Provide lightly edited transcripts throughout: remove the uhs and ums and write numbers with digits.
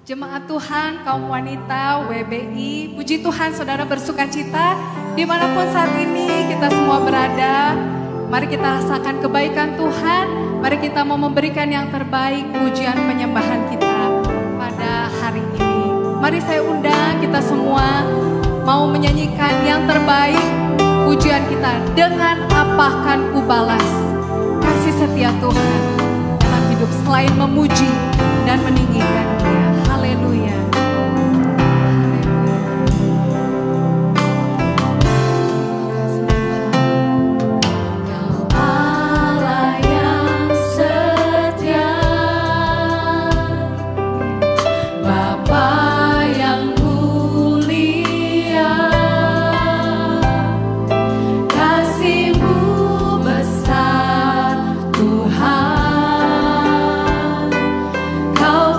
Jemaat Tuhan, kaum wanita, WBI, puji Tuhan saudara bersuka cita dimanapun saat ini kita semua berada. Mari kita rasakan kebaikan Tuhan, mari kita mau memberikan yang terbaik pujian penyembahan kita pada hari ini. Mari saya undang kita semua mau menyanyikan yang terbaik pujian kita. Dengan apa kan ku balas kasih setia Tuhan dalam hidup selain memuji dan meninggikan Dia. Haleluya. Kau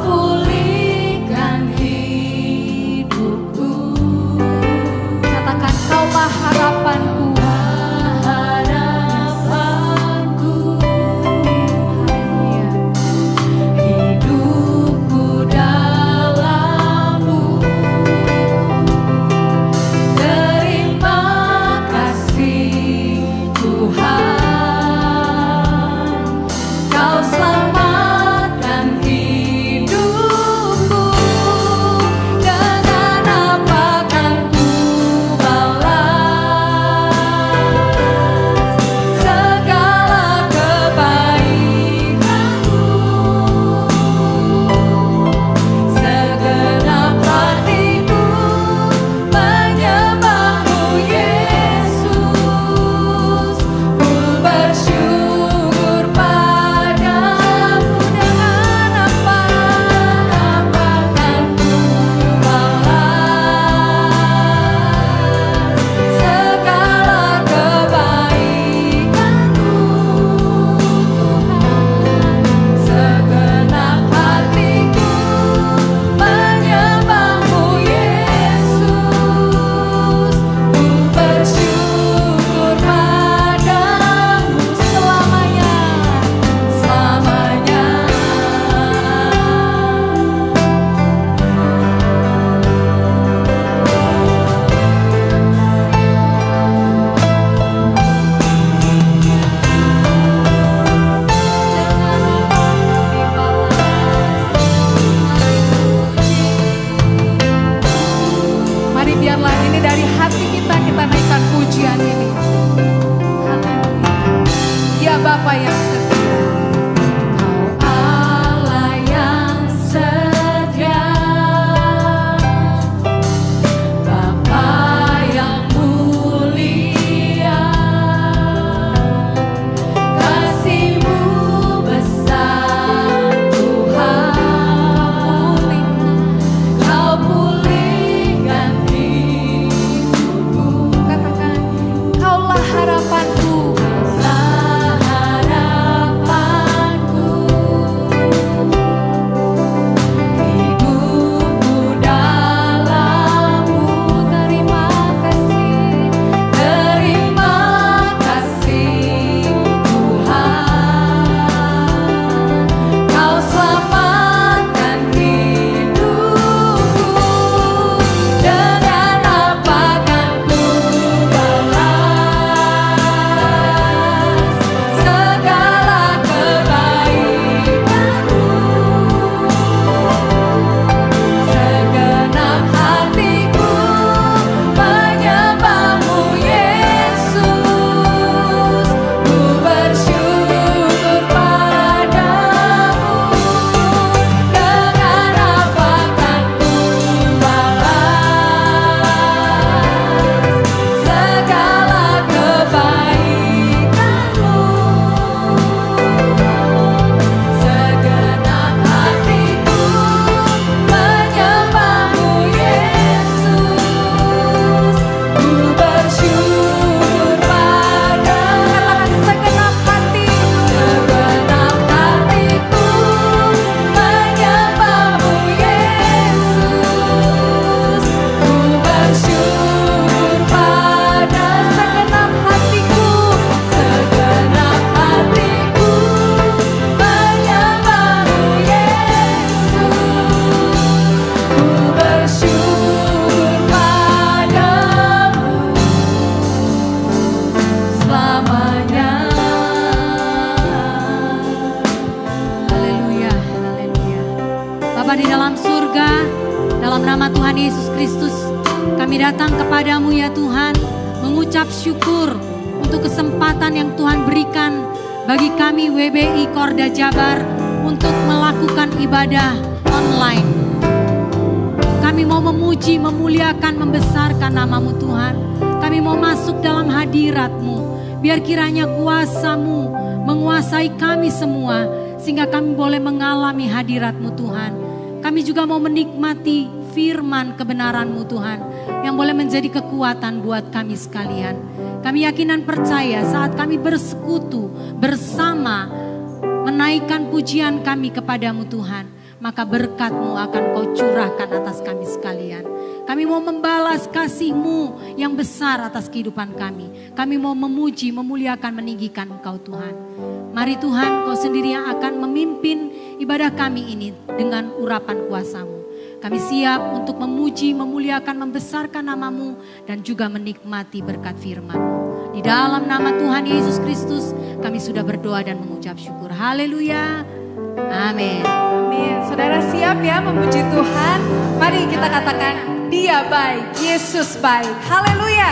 Bapa di dalam surga, dalam nama Tuhan Yesus Kristus, kami datang kepadamu ya Tuhan, mengucap syukur untuk kesempatan yang Tuhan berikan bagi kami WBI Korda Jabar untuk melakukan ibadah online. Kami mau memuji, memuliakan, membesarkan namamu Tuhan. Kami mau masuk dalam hadirat-Mu. Biar kiranya kuasa-Mu menguasai kami semua, sehingga kami boleh mengalami hadirat-Mu Tuhan. Kami juga mau menikmati firman kebenaran-Mu Tuhan, yang boleh menjadi kekuatan buat kami sekalian. Kami yakin dan percaya saat kami bersekutu bersama, menaikkan pujian kami kepadamu Tuhan, maka berkat-Mu akan Kau curahkan atas kami sekalian. Kami mau membalas kasih-Mu yang besar atas kehidupan kami. Kami mau memuji, memuliakan, meninggikan Engkau Tuhan. Mari Tuhan, Kau sendiri yang akan memimpin ibadah kami ini dengan urapan kuasa-Mu. Kami siap untuk memuji, memuliakan, membesarkan nama-Mu dan juga menikmati berkat firman-Mu. Di dalam nama Tuhan Yesus Kristus kami sudah berdoa dan mengucap syukur. Haleluya. Amin. Amin. Saudara siap ya memuji Tuhan? Mari kita katakan, Dia baik, Yesus baik. Haleluya.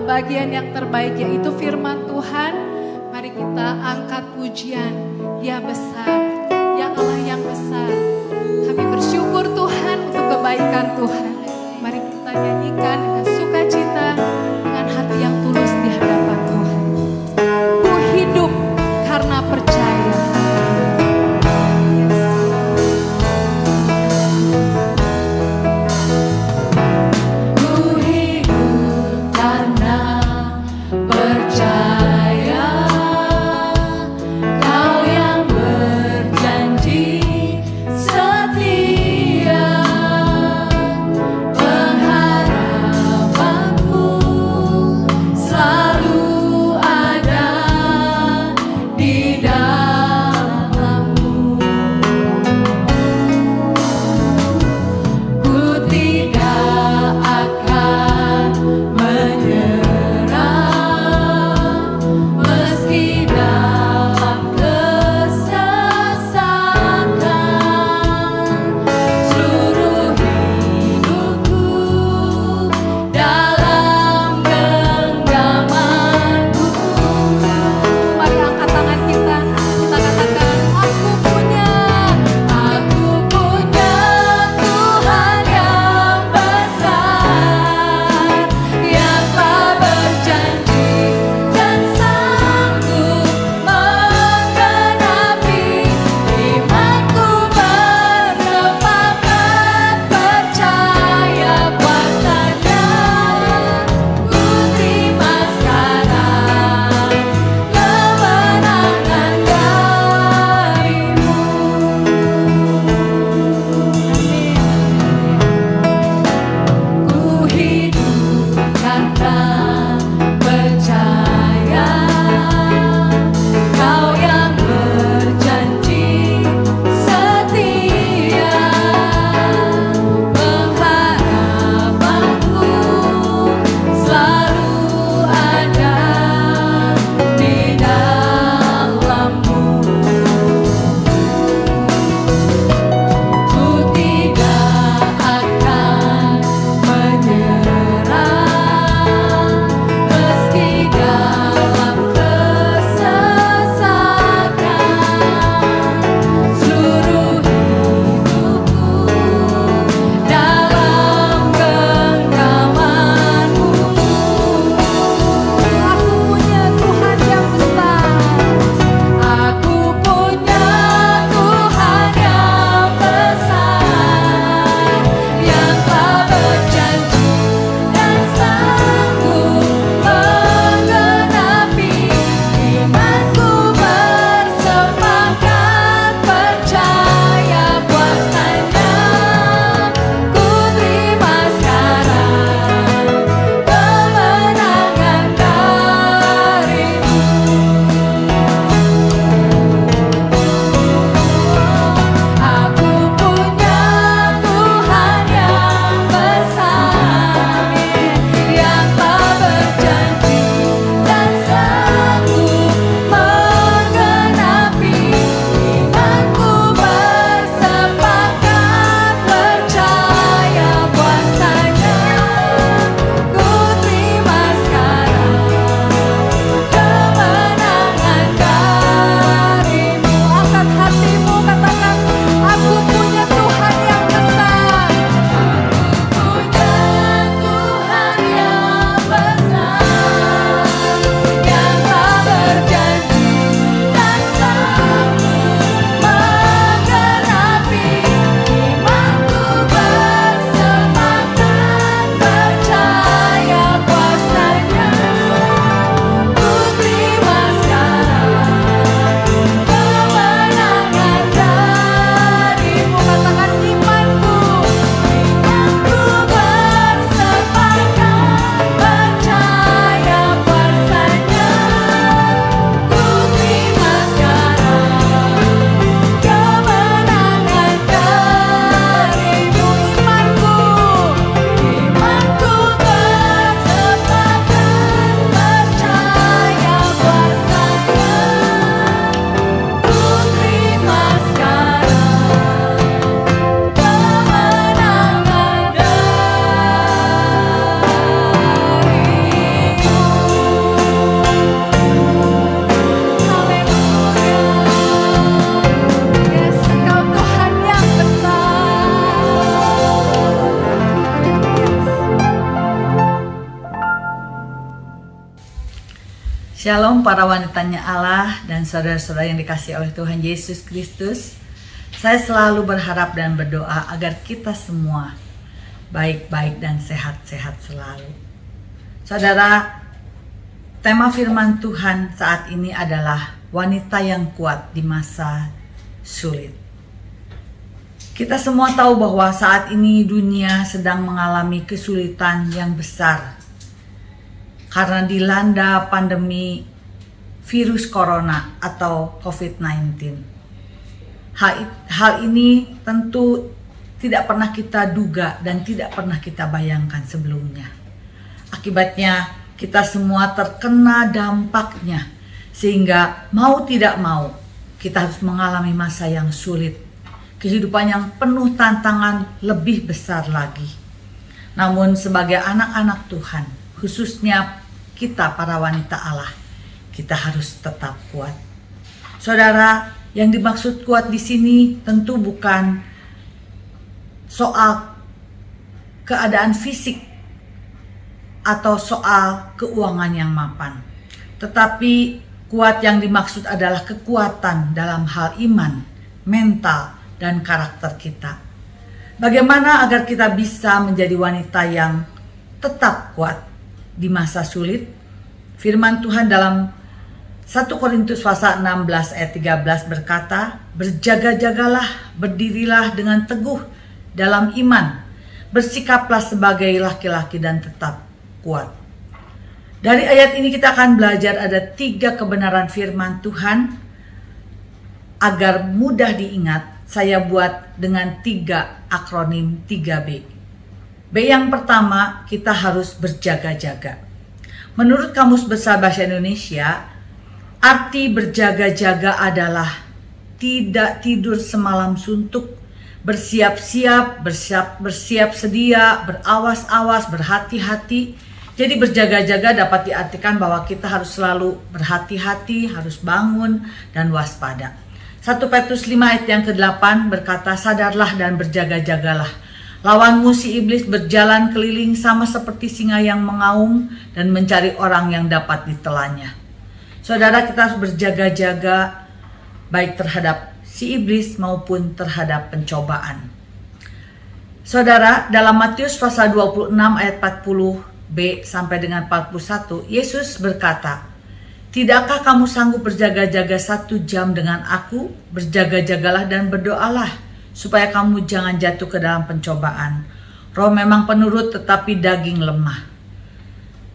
Bagian yang terbaik yaitu firman Tuhan. Mari kita angkat pujian. Dia besar, ya Allah yang besar. Kami bersyukur Tuhan untuk kebaikan Tuhan. Mari kita nyanyikan dengan sukacita, dengan hati yang tulus di hadapan Tuhan. Ku hidup karena percaya. Kau yang berjanji Shalom para wanitanya Allah dan saudara-saudara yang dikasihi oleh Tuhan Yesus Kristus. Saya selalu berharap dan berdoa agar kita semua baik-baik dan sehat-sehat selalu. Saudara, tema firman Tuhan saat ini adalah wanita yang kuat di masa sulit. Kita semua tahu bahwa saat ini dunia sedang mengalami kesulitan yang besar karena dilanda pandemi virus corona atau COVID-19. Hal ini tentu tidak pernah kita duga dan tidak pernah kita bayangkan sebelumnya. Akibatnya kita semua terkena dampaknya, sehingga mau tidak mau kita harus mengalami masa yang sulit. Kehidupan yang penuh tantangan lebih besar lagi. Namun sebagai anak-anak Tuhan, khususnya kita para wanita Allah, kita harus tetap kuat. Saudara, yang dimaksud kuat di sini tentu bukan soal keadaan fisik atau soal keuangan yang mapan. Tetapi kuat yang dimaksud adalah kekuatan dalam hal iman, mental, dan karakter kita. Bagaimana agar kita bisa menjadi wanita yang tetap kuat di masa sulit? Firman Tuhan dalam 1 Korintus pasal 16 ayat 13 berkata, "Berjaga-jagalah, berdirilah dengan teguh dalam iman, bersikaplah sebagai laki-laki dan tetap kuat." Dari ayat ini kita akan belajar ada 3 kebenaran firman Tuhan. Agar mudah diingat, saya buat dengan 3 akronim 3B. B yang pertama, kita harus berjaga-jaga. Menurut Kamus Besar Bahasa Indonesia, arti berjaga-jaga adalah tidak tidur semalam suntuk, bersiap-siap, bersiap sedia, berawas-awas, berhati-hati. Jadi berjaga-jaga dapat diartikan bahwa kita harus selalu berhati-hati, harus bangun dan waspada. 1 Petrus 5 ayat yang ke-8 berkata, "Sadarlah dan berjaga-jagalah. Lawanmu si iblis berjalan keliling sama seperti singa yang mengaum dan mencari orang yang dapat ditelannya." Saudara, kita harus berjaga-jaga baik terhadap si iblis maupun terhadap pencobaan. Saudara, dalam Matius pasal 26 ayat 40b sampai dengan 41, Yesus berkata, "Tidakkah kamu sanggup berjaga-jaga 1 jam dengan aku? Berjaga-jagalah dan berdoalah, supaya kamu jangan jatuh ke dalam pencobaan. Roh memang penurut tetapi daging lemah."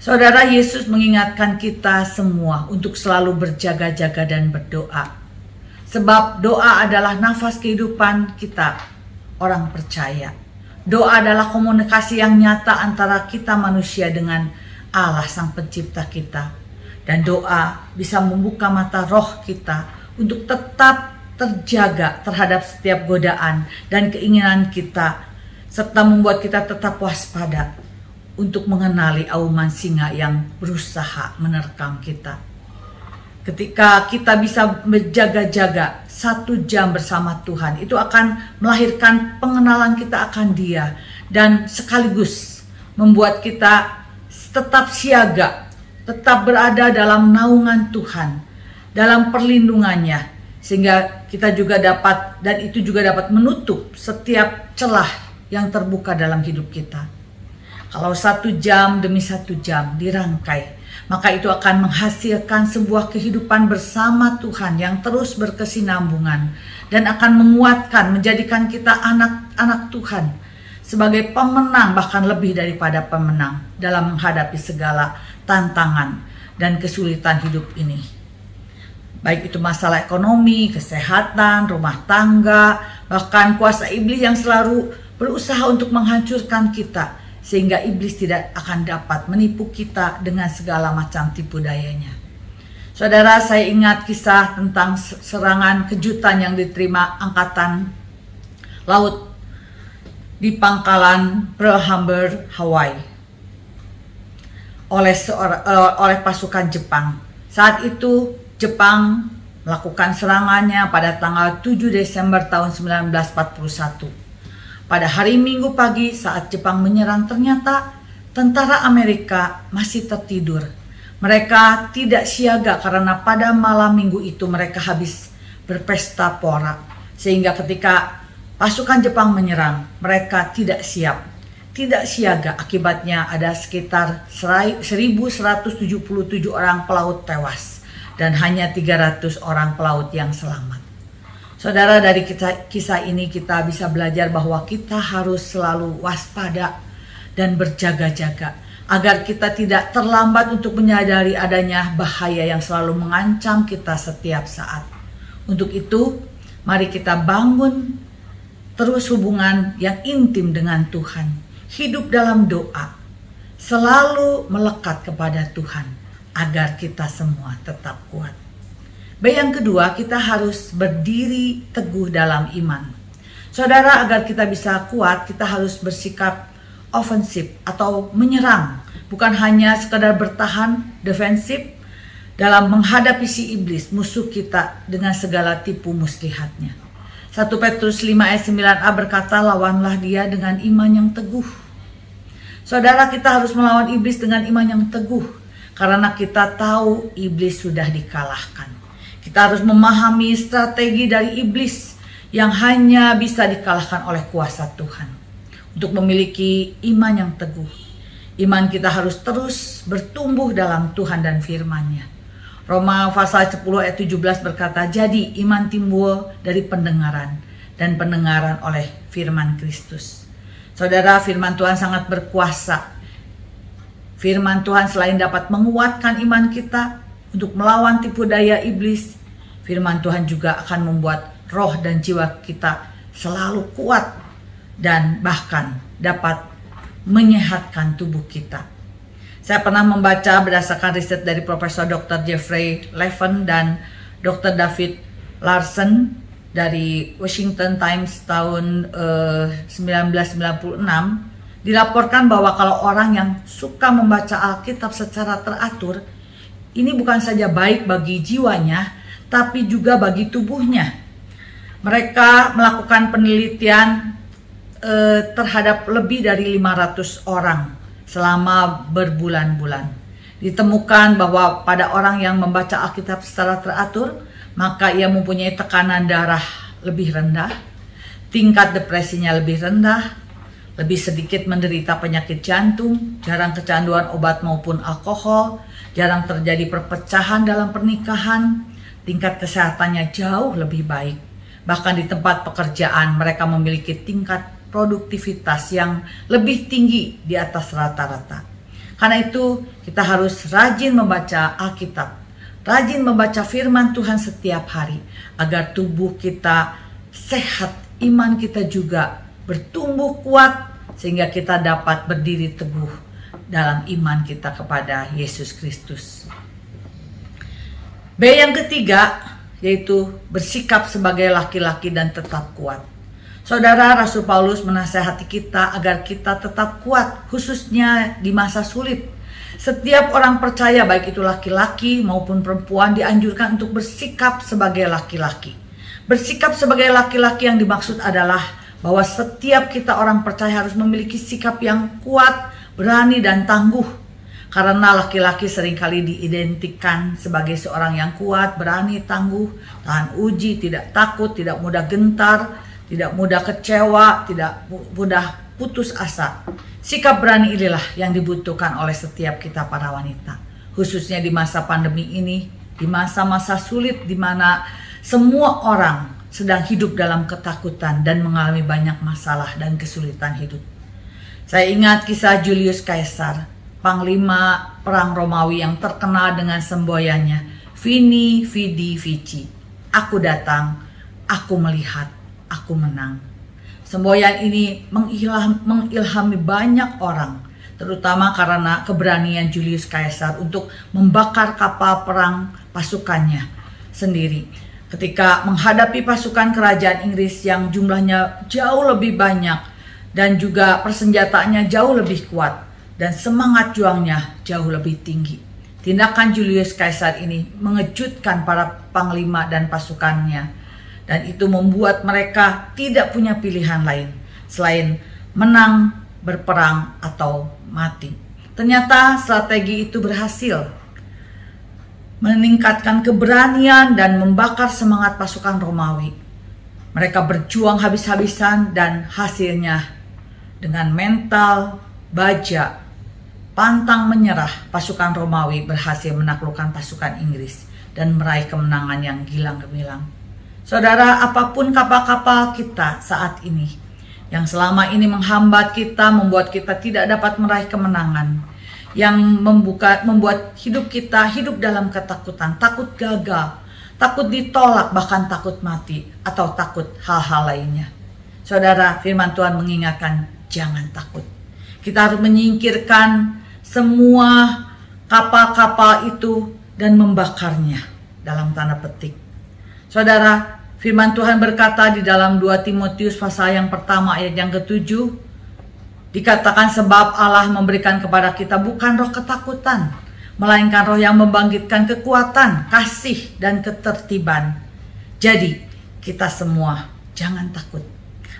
Saudara, Yesus mengingatkan kita semua untuk selalu berjaga-jaga dan berdoa. Sebab doa adalah nafas kehidupan kita, orang percaya. Doa adalah komunikasi yang nyata antara kita manusia dengan Allah Sang Pencipta kita. Dan doa bisa membuka mata roh kita untuk tetap terjaga terhadap setiap godaan dan keinginan kita, serta membuat kita tetap waspada untuk mengenali auman singa yang berusaha menerkam kita. Ketika kita bisa berjaga-jaga 1 jam bersama Tuhan, itu akan melahirkan pengenalan kita akan Dia dan sekaligus membuat kita tetap siaga, tetap berada dalam naungan Tuhan, dalam perlindungannya, sehingga kita juga dapat, dan itu juga dapat menutup setiap celah yang terbuka dalam hidup kita. Kalau 1 jam demi 1 jam dirangkai, maka itu akan menghasilkan sebuah kehidupan bersama Tuhan yang terus berkesinambungan dan akan menguatkan, menjadikan kita anak-anak Tuhan sebagai pemenang, bahkan lebih daripada pemenang dalam menghadapi segala tantangan dan kesulitan hidup ini. Baik itu masalah ekonomi, kesehatan, rumah tangga, bahkan kuasa iblis yang selalu berusaha untuk menghancurkan kita, sehingga iblis tidak akan dapat menipu kita dengan segala macam tipu dayanya. Saudara, saya ingat kisah tentang serangan kejutan yang diterima Angkatan Laut di pangkalan Pearl Harbor, Hawaii oleh pasukan Jepang. Saat itu Jepang melakukan serangannya pada tanggal 7 Desember tahun 1941. Pada hari Minggu pagi saat Jepang menyerang, ternyata tentara Amerika masih tertidur Mereka tidak siaga karena pada malam minggu itu mereka habis berpesta pora. Sehingga ketika pasukan Jepang menyerang, mereka tidak siap, tidak siaga. Akibatnya ada sekitar 1.177 orang pelaut tewas dan hanya 300 orang pelaut yang selamat. Saudara, dari kisah ini kita bisa belajar bahwa kita harus selalu waspada dan berjaga-jaga agar kita tidak terlambat untuk menyadari adanya bahaya yang selalu mengancam kita setiap saat. Untuk itu, mari kita bangun terus hubungan yang intim dengan Tuhan. Hidup dalam doa, selalu melekat kepada Tuhan agar kita semua tetap kuat. Yang kedua, kita harus berdiri teguh dalam iman. Saudara, agar kita bisa kuat, kita harus bersikap ofensif atau menyerang, bukan hanya sekadar bertahan defensif dalam menghadapi si iblis, musuh kita dengan segala tipu muslihatnya. 1 Petrus 5 ayat 9a berkata, lawanlah dia dengan iman yang teguh. Saudara, kita harus melawan iblis dengan iman yang teguh, karena kita tahu iblis sudah dikalahkan. Kita harus memahami strategi dari iblis yang hanya bisa dikalahkan oleh kuasa Tuhan. Untuk memiliki iman yang teguh, iman kita harus terus bertumbuh dalam Tuhan dan firman-Nya. Roma pasal 10 ayat 17 berkata, jadi iman timbul dari pendengaran dan pendengaran oleh firman Kristus. Saudara, firman Tuhan sangat berkuasa. Firman Tuhan selain dapat menguatkan iman kita untuk melawan tipu daya iblis, firman Tuhan juga akan membuat roh dan jiwa kita selalu kuat dan bahkan dapat menyehatkan tubuh kita. Saya pernah membaca berdasarkan riset dari Profesor Dr. Jeffrey Levin dan Dr. David Larson dari Washington Times tahun 1996, dilaporkan bahwa kalau orang yang suka membaca Alkitab secara teratur, ini bukan saja baik bagi jiwanya, tapi juga bagi tubuhnya. Mereka melakukan penelitian terhadap lebih dari 500 orang selama berbulan-bulan. Ditemukan bahwa pada orang yang membaca Alkitab secara teratur, maka ia mempunyai tekanan darah lebih rendah, tingkat depresinya lebih rendah, lebih sedikit menderita penyakit jantung, jarang kecanduan obat maupun alkohol, jarang terjadi perpecahan dalam pernikahan, tingkat kesehatannya jauh lebih baik. Bahkan di tempat pekerjaan mereka memiliki tingkat produktivitas yang lebih tinggi di atas rata-rata. Karena itu kita harus rajin membaca Alkitab, rajin membaca firman Tuhan setiap hari agar tubuh kita sehat, iman kita juga bertumbuh kuat sehingga kita dapat berdiri teguh dalam iman kita kepada Yesus Kristus. Yang ketiga, yaitu bersikap sebagai laki-laki dan tetap kuat. Saudara, Rasul Paulus menasihati kita agar kita tetap kuat, khususnya di masa sulit. Setiap orang percaya, baik itu laki-laki maupun perempuan, dianjurkan untuk bersikap sebagai laki-laki. Bersikap sebagai laki-laki yang dimaksud adalah bahwa setiap kita orang percaya harus memiliki sikap yang kuat, berani, dan tangguh. Karena laki-laki seringkali diidentikan sebagai seorang yang kuat, berani, tangguh, tahan uji, tidak takut, tidak mudah gentar, tidak mudah kecewa, tidak mudah putus asa. Sikap berani inilah yang dibutuhkan oleh setiap kita para wanita. Khususnya di masa pandemi ini, di masa-masa sulit di mana semua orang sedang hidup dalam ketakutan dan mengalami banyak masalah dan kesulitan hidup. Saya ingat kisah Julius Caesar, panglima perang Romawi yang terkenal dengan semboyannya, Vini, Vidi, Vici. Aku datang, aku melihat, aku menang. Semboyan ini mengilhami banyak orang, terutama karena keberanian Julius Caesar untuk membakar kapal perang pasukannya sendiri. Ketika menghadapi pasukan kerajaan Inggris yang jumlahnya jauh lebih banyak dan juga persenjataannya jauh lebih kuat, dan semangat juangnya jauh lebih tinggi. Tindakan Julius Caesar ini mengejutkan para panglima dan pasukannya, dan itu membuat mereka tidak punya pilihan lain selain menang, berperang, atau mati. Ternyata strategi itu berhasil. meningkatkan keberanian dan membakar semangat pasukan Romawi. Mereka berjuang habis-habisan dan hasilnya dengan mental baja, pantang menyerah, pasukan Romawi berhasil menaklukkan pasukan Inggris dan meraih kemenangan yang gilang gemilang. Saudara, apapun kapal-kapal kita saat ini yang selama ini menghambat kita, membuat kita tidak dapat meraih kemenangan, yang membuat hidup kita hidup dalam ketakutan, takut gagal, takut ditolak, bahkan takut mati, atau takut hal-hal lainnya. Saudara, firman Tuhan mengingatkan, jangan takut. Kita harus menyingkirkan semua kapal-kapal itu dan membakarnya, dalam tanda petik. Saudara, firman Tuhan berkata di dalam 2 Timotius pasal yang pertama ayat yang ke-7, dikatakan sebab Allah memberikan kepada kita bukan roh ketakutan, melainkan roh yang membangkitkan kekuatan, kasih, dan ketertiban. Jadi, kita semua jangan takut.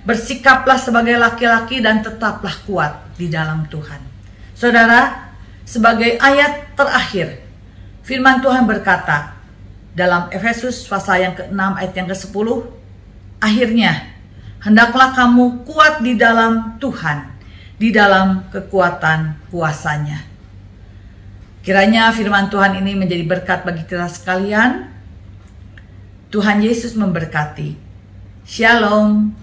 Bersikaplah sebagai laki-laki dan tetaplah kuat di dalam Tuhan. Saudara, sebagai ayat terakhir, firman Tuhan berkata dalam Efesus pasal yang ke-6 ayat yang ke-10, akhirnya, hendaklah kamu kuat di dalam Tuhan, di dalam kekuatan kuasanya. Kiranya firman Tuhan ini menjadi berkat bagi kita sekalian. Tuhan Yesus memberkati. Shalom.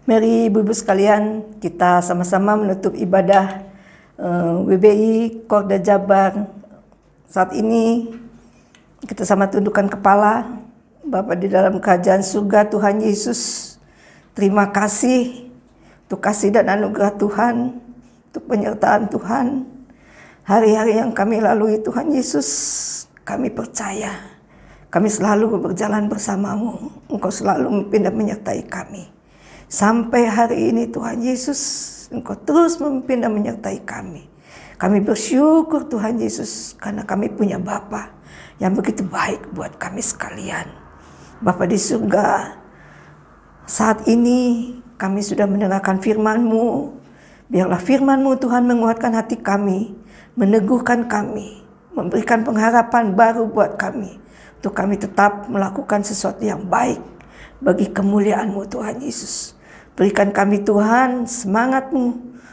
Mari ibu-ibu sekalian, kita sama-sama menutup ibadah WBI Korda Jabar. Saat ini kita sama tundukkan kepala. Bapa di dalam kerajaan surga, Tuhan Yesus, terima kasih untuk kasih dan anugerah Tuhan, untuk penyertaan Tuhan. Hari-hari yang kami lalui Tuhan Yesus, kami percaya kami selalu berjalan bersamamu. Engkau selalu memimpin dan menyertai kami. Sampai hari ini Tuhan Yesus, Engkau terus memimpin dan menyertai kami. Kami bersyukur Tuhan Yesus karena kami punya Bapa yang begitu baik buat kami sekalian. Bapa di surga, saat ini kami sudah mendengarkan firman-Mu. Biarlah firman-Mu Tuhan menguatkan hati kami, meneguhkan kami, memberikan pengharapan baru buat kami. Untuk kami tetap melakukan sesuatu yang baik bagi kemuliaan-Mu Tuhan Yesus. Berikan kami Tuhan semangat-Mu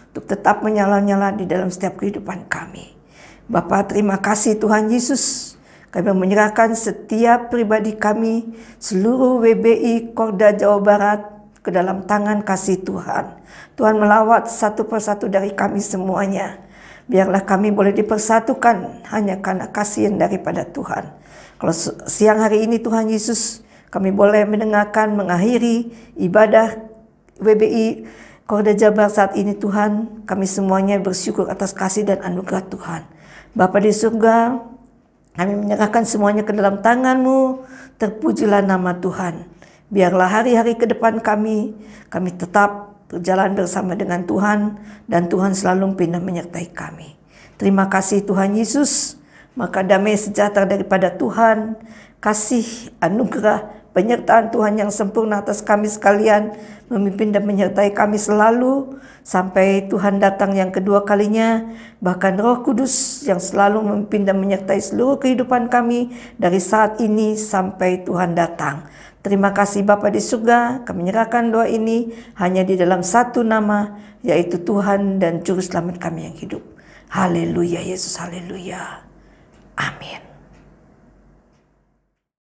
untuk tetap menyala-nyala di dalam setiap kehidupan kami. Bapa, terima kasih Tuhan Yesus. Kami menyerahkan setiap pribadi kami, seluruh WBI Korda Jawa Barat ke dalam tangan kasih Tuhan. Tuhan melawat satu persatu dari kami semuanya. Biarlah kami boleh dipersatukan hanya karena kasih yang daripada Tuhan. Kalau siang hari ini Tuhan Yesus, kami boleh mendengarkan mengakhiri ibadah WBI Korda Jabar saat ini Tuhan, kami semuanya bersyukur atas kasih dan anugerah Tuhan. Bapa di surga, kami menyerahkan semuanya ke dalam tangan-Mu. Terpujilah nama Tuhan. Biarlah hari-hari ke depan kami tetap berjalan bersama dengan Tuhan, dan Tuhan selalu memimpin dan menyertai kami. Terima kasih Tuhan Yesus. Maka damai sejahtera daripada Tuhan, kasih, anugerah, penyertaan Tuhan yang sempurna atas kami sekalian, memimpin dan menyertai kami selalu sampai Tuhan datang yang kedua kalinya. Bahkan Roh Kudus yang selalu memimpin dan menyertai seluruh kehidupan kami dari saat ini sampai Tuhan datang. Terima kasih Bapa di surga, kami menyerahkan doa ini hanya di dalam satu nama, yaitu Tuhan dan Juru Selamat kami yang hidup. Haleluya Yesus, haleluya. Amin.